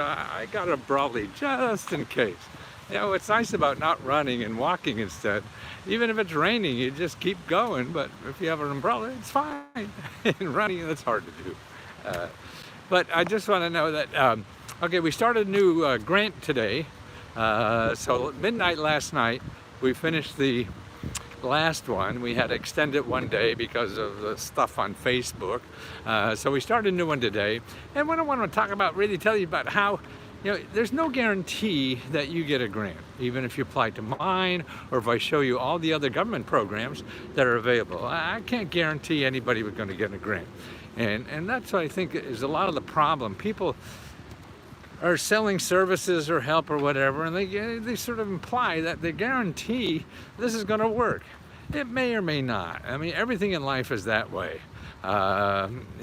I got a brolly just in case. It's nice about not running and walking instead. Even if it's raining, you just keep going, but if you have an umbrella, it's fine. And running, that's hard to do. Uh, but I just want to know that, okay, we started a new grant today. So midnight last night, we finished the last one. We had to extend it one day because of the stuff on Facebook. So we started a new one today. And what I want to talk about, really tell you about how, there's no guarantee that you get a grant, even if you apply to mine or if I show you all the other government programs that are available. I can't guarantee anybody was going to get a grant. And that's what I think is a lot of the problem. People are selling services or help or whatever, and they sort of imply that they guarantee this is going to work. It may or may not. I mean, everything in life is that way.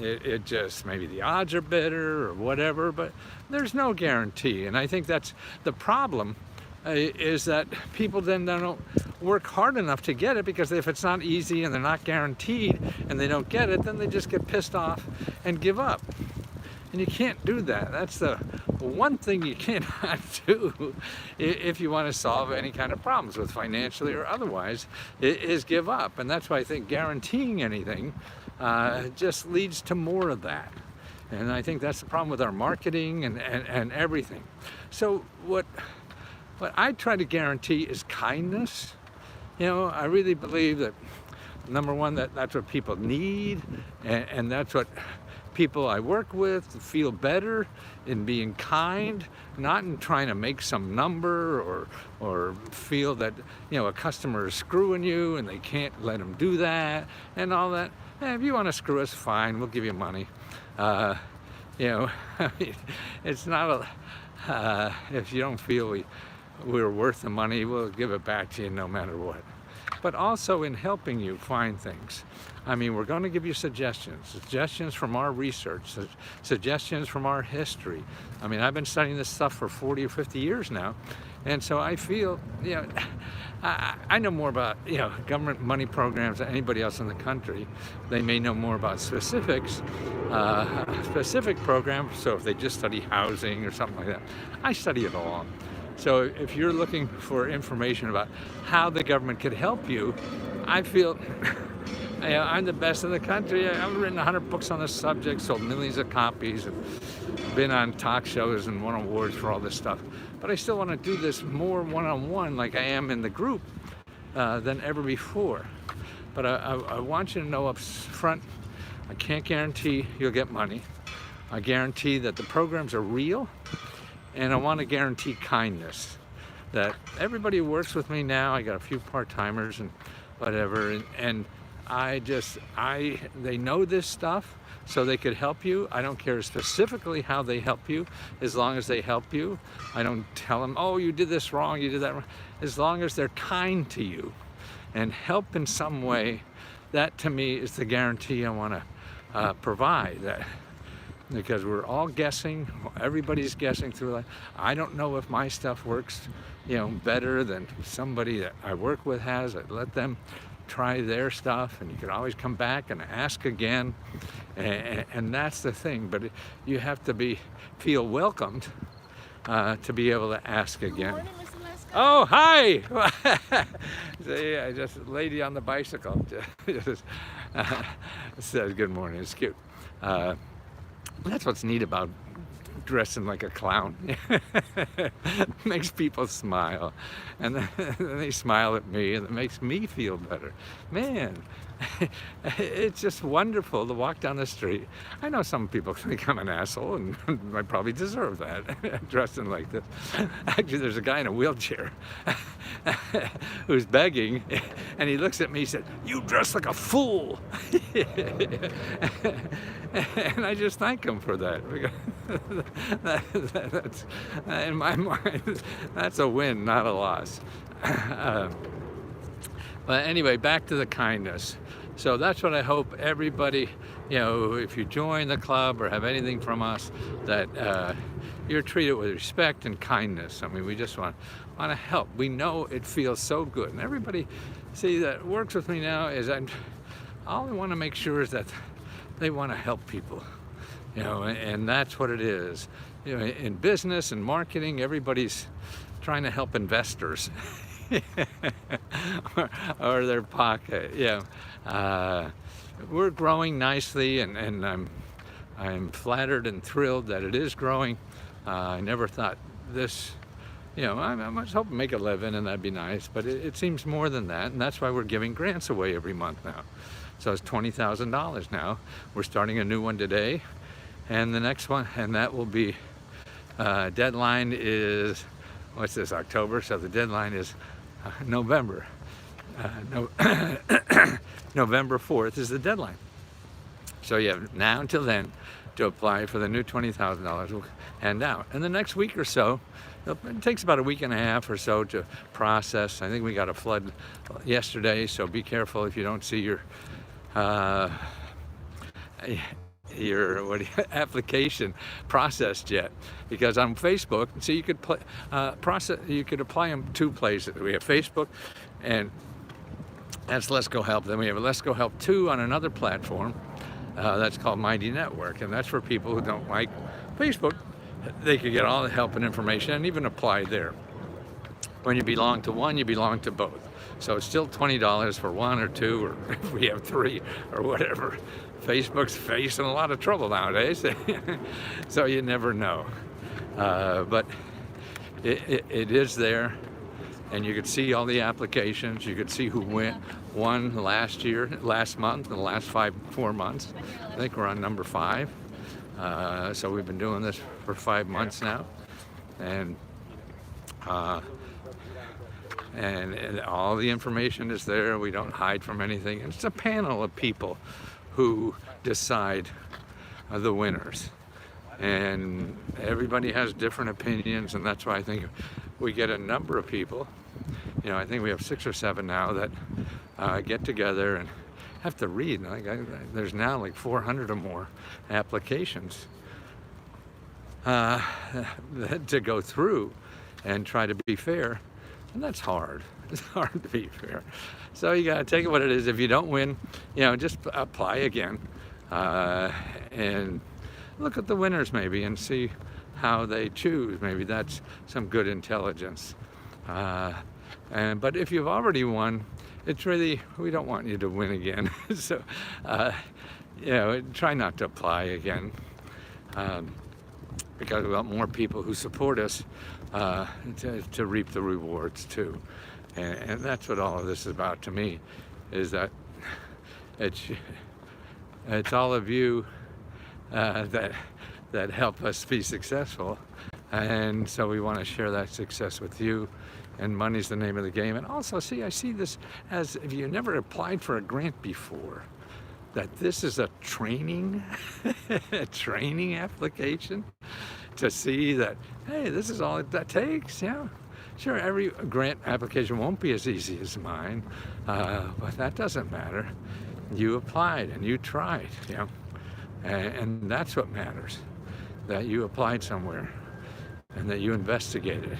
It just, maybe the odds are better or whatever, but there's no guarantee. And I think that's the problem, is that people then don't work hard enough to get it, because if it's not easy and they're not guaranteed and they don't get it, then they just get pissed off and give up. And you can't do that. That's the one thing you cannot do if you want to solve any kind of problems with financially or otherwise, is give up. And that's why I think guaranteeing anything just leads to more of that. And I think that's the problem with our marketing and everything. So what I try to guarantee is kindness. I really believe that, number one, that's what people need, and that's what people I work with feel better in being kind, not in trying to make some number or feel that a customer is screwing you and they can't let them do that and all that. If you want to screw us, fine, we'll give you money. I mean, it's not if you don't feel we're worth the money, we'll give it back to you no matter what. But also in helping you find things. I mean, we're going to give you suggestions from our research, suggestions from our history. I mean, I've been studying this stuff for 40 or 50 years now, and so I feel, I know more about, government money programs than anybody else in the country. They may know more about specific programs, so if they just study housing or something like that. I study it all. So if you're looking for information about how the government could help you, I feel I'm the best in the country. I've written 100 books on this subject, sold millions of copies, and been on talk shows and won awards for all this stuff. But I still want to do this more one-on-one like I am in the group than ever before. But I want you to know up front, I can't guarantee you'll get money. I guarantee that the programs are real. And I want to guarantee kindness, that everybody who works with me now, I got a few part-timers and whatever, and they know this stuff, so they could help you. I don't care specifically how they help you, as long as they help you. I don't tell them, oh, you did this wrong, you did that wrong. As long as they're kind to you and help in some way, that to me is the guarantee I want to provide. That. Because we're all guessing, everybody's guessing through life. I don't know if my stuff works, better than somebody that I work with has. I let them try their stuff, and you can always come back and ask again, and that's the thing. But you have to feel welcomed to be able to ask again. Good morning, Mr. Lesko. Oh, hi! See, I just lady on the bicycle just said good morning. It's cute. That's what's neat about dressing like a clown. Makes people smile, and then they smile at me, and it makes me feel better. Man, it's just wonderful to walk down the street. I know some people think I'm an asshole, and I probably deserve that, dressing like this. Actually, there's a guy in a wheelchair who's begging, and he looks at me and said, "You dress like a fool." And I just thank him for that. That's, in my mind, that's a win, not a loss. But anyway, back to the kindness. So that's what I hope everybody, if you join the club or have anything from us, that you're treated with respect and kindness. I mean, we just want to help. We know it feels so good. And everybody, see, that works with me now is all I want to make sure is that they want to help people. And that's what it is. in business and marketing, everybody's trying to help investors or their pocket. We're growing nicely, and I'm flattered and thrilled that it is growing. I never thought this, I was hoping to make a living, and that'd be nice, but it seems more than that, and that's why we're giving grants away every month now. So it's $20,000 now. We're starting a new one today, and the next one, and that will be, deadline is, what's this, October? So the deadline is November. November 4th is the deadline. So you have now until then to apply for the new $20,000 we'll hand out. And the next week or so, it takes about a week and a half or so to process. I think we got a flood yesterday, so be careful if you don't see your application processed yet, because on Facebook, so you could you could apply them 2 places. We have Facebook, and that's Let's Go Help. Then we have Let's Go Help 2 on another platform that's called Mighty Network, and that's for people who don't like Facebook. They could get all the help and information and even apply there. When you belong to one, you belong to both. So it's still $20 for 1 or 2, or if we have 3 or whatever. Facebook's facing a lot of trouble nowadays, so you never know. But it is there, and you could see all the applications. You could see who won last month, in the last 4 months. I think we're on number 5. So we've been doing this for 5 months now, and all the information is there. We don't hide from anything. It's a panel of people who decide the winners, and everybody has different opinions, and that's why I think we get a number of people. I think we have 6 or 7 now that get together and have to read. There's now like 400 or more applications to go through and try to be fair, and that's hard. It's hard to be fair. So you gotta take it what it is. If you don't win, just apply again and look at the winners maybe and see how they choose. Maybe that's some good intelligence. But if you've already won, it's really, we don't want you to win again. So, try not to apply again, because we want more people who support us to reap the rewards too. And that's what all of this is about to me, is that it's all of you that help us be successful. And so we want to share that success with you. And money's the name of the game. And also, I see this as, if you never applied for a grant before, that this is a training, a training application to see that, hey, this is all that takes. Sure, every grant application won't be as easy as mine, but that doesn't matter. You applied and you tried, and that's what matters, that you applied somewhere and that you investigated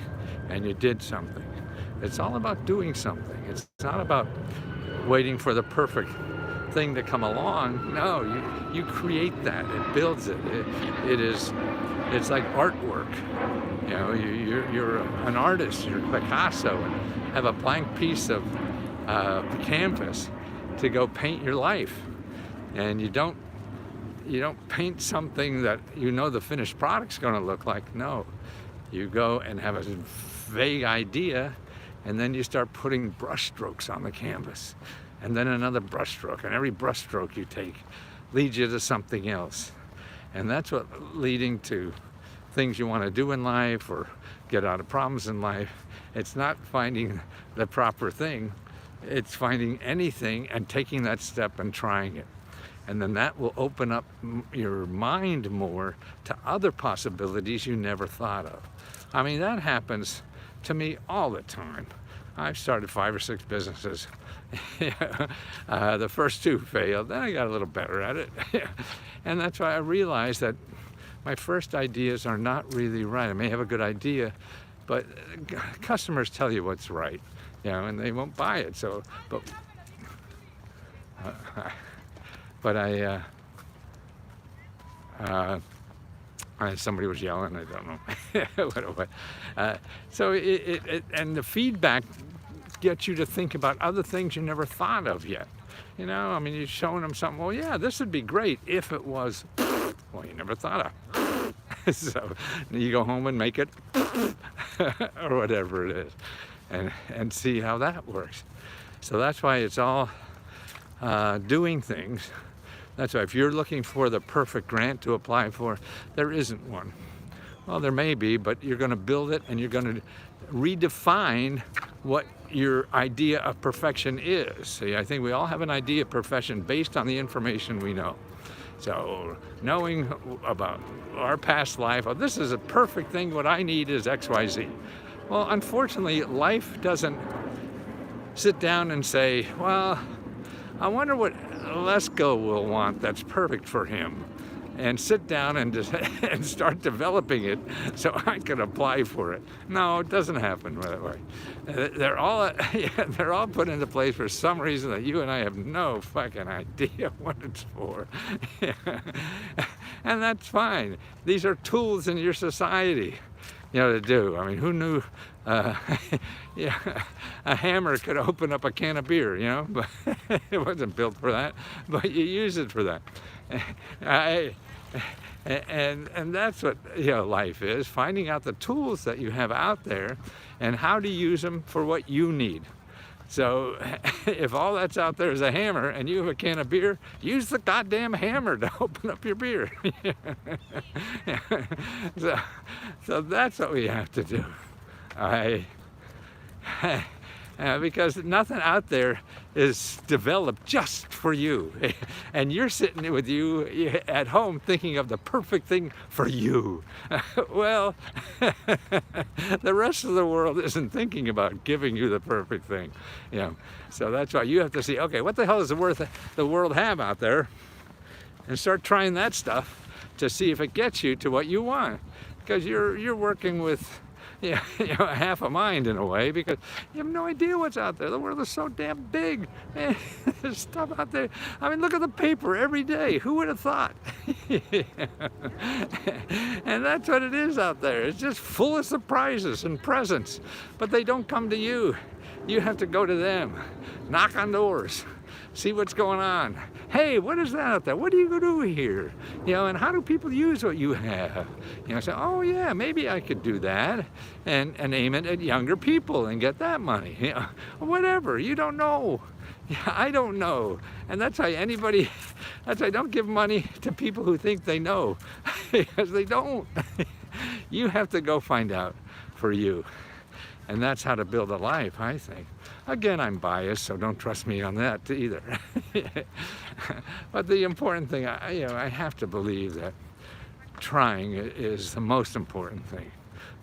and you did something. It's all about doing something. It's not about waiting for the perfect thing to come along. No, you create that. It builds it. It's like artwork. You're an artist. You're Picasso, and have a blank piece of canvas to go paint your life. And you don't paint something that the finished product's going to look like. No, you go and have a vague idea, and then you start putting brush strokes on the canvas, and then another brush stroke, and every brush stroke you take leads you to something else. And that's what leading to things you want to do in life or get out of problems in life. It's not finding the proper thing, it's finding anything and taking that step and trying it. And then that will open up your mind more to other possibilities you never thought of. I mean, that happens to me all the time. I've started 5 or 6 businesses. The first 2 failed, then I got a little better at it. And that's why I realized that my first ideas are not really right. I may have a good idea, but customers tell you what's right, and they won't buy it. So, Somebody was yelling, I don't know what it was. So and the feedback gets you to think about other things you never thought of yet. You know, I mean, you're showing them something, well, yeah, this would be great if it was, well, you never thought of. So you go home and make it or whatever it is, and see how that works. So that's why it's all doing things. That's why if you're looking for the perfect grant to apply for, there isn't one. Well, there may be, but you're going to build it and you're going to redefine what your idea of perfection is. See, I think we all have an idea of perfection based on the information we know. So knowing about our past life, oh, this is a perfect thing, what I need is X, Y, Z. Well, unfortunately, life doesn't sit down and say, well, I wonder what Lesko will want that's perfect for him, and sit down and just and start developing it so I can apply for it. No, it doesn't happen that way. They're all put into place for some reason that you and I have no fucking idea what it's for. And that's fine. These are tools in your society, you know, to do. I mean, who knew yeah, a hammer could open up a can of beer, you know? But it wasn't built for that, but you use it for that. And that's what, you know, life is, finding out the tools that you have out there and how to use them for what you need. So if all that's out there is a hammer and you have a can of beer, use the goddamn hammer to open up your beer. So that's what we have to do. Because nothing out there is developed just for you. And you're sitting with you at home thinking of the perfect thing for you. Well, the rest of the world isn't thinking about giving you the perfect thing. You know, so that's why you have to see, okay, what the hell does the world have out there? And start trying that stuff to see if it gets you to what you want. Because you're working with, you know, half a mind in a way, because you have no idea what's out there. The world is so damn big. Man, there's stuff out there. I mean, look at the paper every day. Who would have thought? And that's what it is out there. It's just full of surprises and presents, but they don't come to you. You have to go to them, knock on doors, see what's going on. Hey, what is that out there? What do you do here? You know, and how do people use what you have? You know, say, oh yeah, maybe I could do that, and aim it at younger people and get that money. You know, whatever. You don't know. Yeah, I don't know. And that's why don't give money to people who think they know, because they don't. You have to go find out for you. And that's how to build a life, I think. Again, I'm biased, so don't trust me on that either. But the important thing, I have to believe that trying is the most important thing.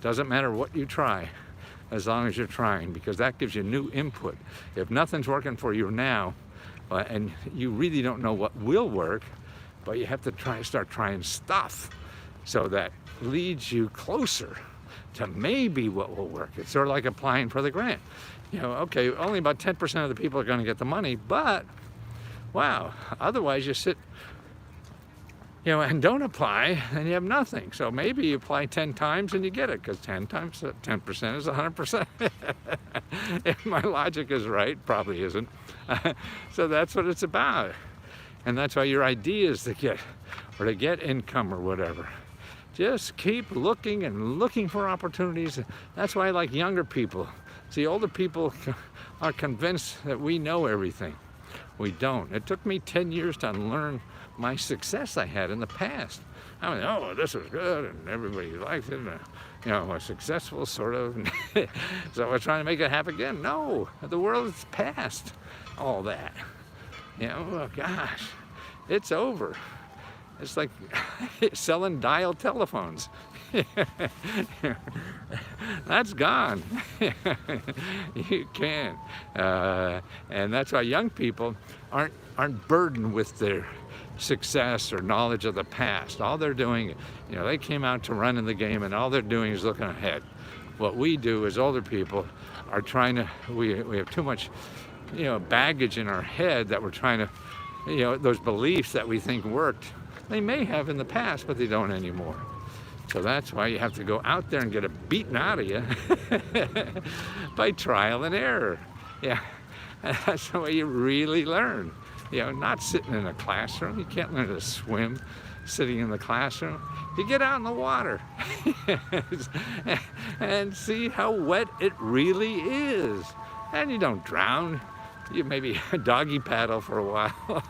Doesn't matter what you try, as long as you're trying, because that gives you new input. If nothing's working for you now, and you really don't know what will work, but you have to start trying stuff, so that leads you closer to maybe what will work. It's sort of like applying for the grant. You know, okay, only about 10% of the people are going to get the money, but wow, otherwise you sit, you know, and don't apply and you have nothing. So maybe you apply 10 times and you get it, because 10 times 10% is 100%. If my logic is right, probably isn't. So that's what it's about. And that's why your idea is to get income or whatever. Just keep looking and looking for opportunities. That's why I like younger people. See, older people are convinced that we know everything. We don't. It took me 10 years to unlearn my success I had in the past. I mean, oh, this was good, and everybody liked it, and, you know, I was successful, sort of. So we're trying to make it happen again. No, the world is past all that. You know, oh, gosh, it's over. It's like selling dial telephones. That's gone. You can't. And that's why young people aren't burdened with their success or knowledge of the past. All they're doing, you know, they came out to run in the game, and all they're doing is looking ahead. What we do as older people are trying to, we have too much, you know, baggage in our head that we're trying to, you know, those beliefs that we think worked. They may have in the past, but they don't anymore. So that's why you have to go out there and get it beaten out of you by trial and error. Yeah, that's the way you really learn. You know, not sitting in a classroom. You can't learn to swim sitting in the classroom. You get out in the water and see how wet it really is. And you don't drown. You maybe doggy paddle for a while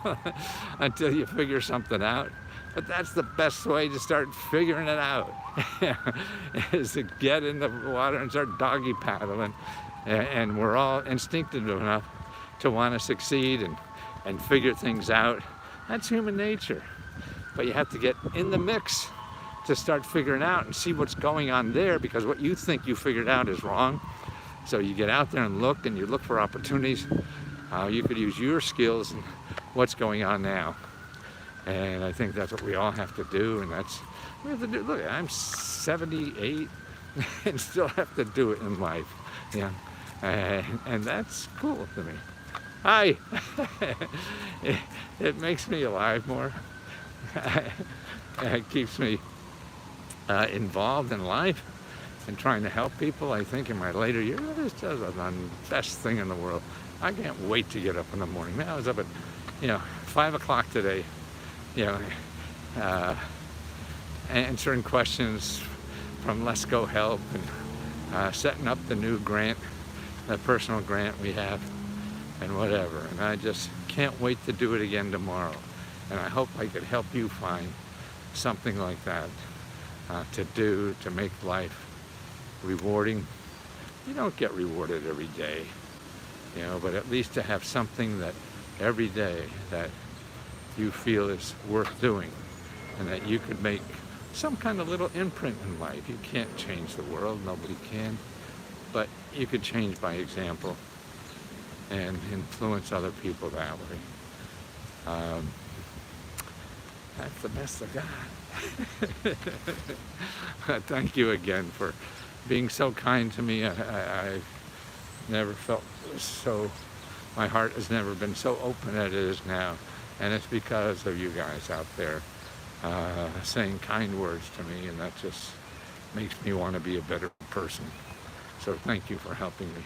until you figure something out. But that's the best way to start figuring it out, is to get in the water and start doggy paddling. And we're all instinctive enough to want to succeed and figure things out. That's human nature. But you have to get in the mix to start figuring out and see what's going on there, because what you think you figured out is wrong. So you get out there and you look for opportunities. You could use your skills and what's going on now. And I think that's what we all have to do, and that's we have to do. Look, I'm 78 and still have to do it in life. Yeah, and that's cool to me. Hi. It makes me alive more. It keeps me involved in life and trying to help people. I think in my later years, it's just the best thing in the world. I can't wait to get up in the morning. Man, I was up at 5 o'clock today, answering questions from Let's Go Help and setting up the new grant, the personal grant we have, and whatever. And I just can't wait to do it again tomorrow. And I hope I could help you find something like that to do to make life rewarding. You don't get rewarded every day, but at least to have something that every day that you feel is worth doing, and that you could make some kind of little imprint in life. You can't change the world, nobody can, but you could change by example and influence other people that way. That's the best I got. Thank you again for being so kind to me. I've never felt so, my heart has never been so open as it is now. And it's because of you guys out there saying kind words to me, and that just makes me want to be a better person. So thank you for helping me.